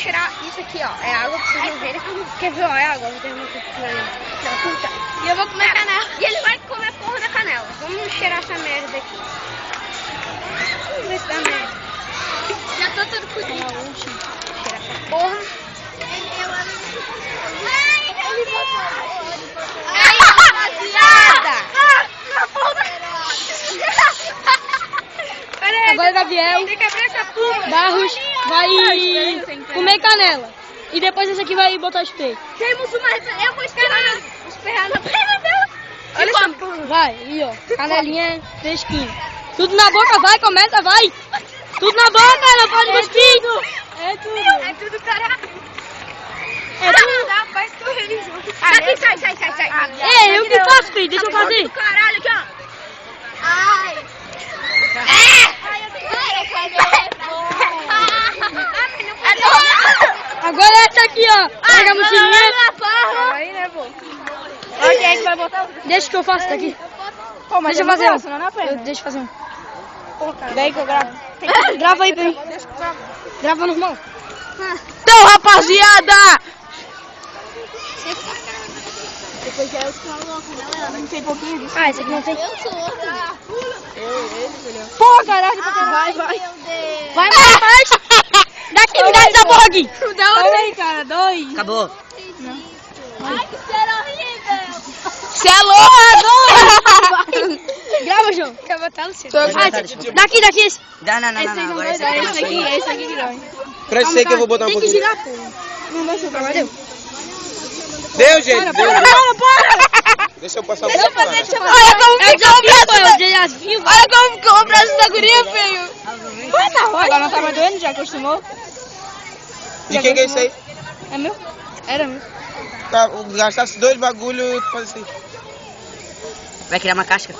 cheirar isso aqui, ó. É água pra vocês não verem. Quer ver, ó? É água. Vou terminar aqui. E eu vou comer a canela. E ele vai comer a porra da canela. Vamos cheirar essa merda aqui. Vamos ver se dá merda. Já tô tudo cozido. Cheirar essa porra. Aí, rapaziada! Agora Gabriel Tem que abrir essa turma. Barros vai comer canela. E depois esse aqui vai botar spray. Temos uma... Eu vou esperar na perna dela. Olha essa porra. Vai, aí ó. Canelinha fresquinha. Tudo na boca, vai, começa, vai. Tudo na boca, não pode cuspir. É tudo, caralho. É tudo. Vai escorrer junto. Sai. Ei, eu que faço, filho? Deixa eu fazer. Caralho, aqui, ó. Ai. Agora essa aqui, ó. Pega a mochilinha. Aí, né, pô? Olha quem é que vai botar. Deixa que eu faço daqui. Pô, mas Deixa eu fazer um. Não na perna. Deixa eu fazer um. Daí que eu gravo. Grava aí pra mim. Grava normal. Então, rapaziada! Depois já eu falo, não tem pouquinho disso. Ah, esse aqui não tem. Eu sou. Porra, caralho. Vai. Vai mais. Daqui, me dá essa porra aqui. Dá outra aí, cara. Dois. Acabou. Ai, que cheiro horrível. Você é louco, Grava, João. Quer botar no seu? Daqui. Esse. Não. Agora esse aqui. Esse aqui que dói. Presta isso aí que eu vou botar um Tem que pouquinho. girar, pô. Não vai soltar, mas deu. Deu, gente. Deu. Para. Deixa eu passar Deixa eu pouco, fazer, cara. Olha como ficou o braço da... Desafio. Olha como ficou o braço da guria, feio. Agora não tava doendo, já acostumou. De quem que é isso aí? É meu? Era meu. Tá, gastasse 2 bagulho, faz assim. Vai criar uma casca.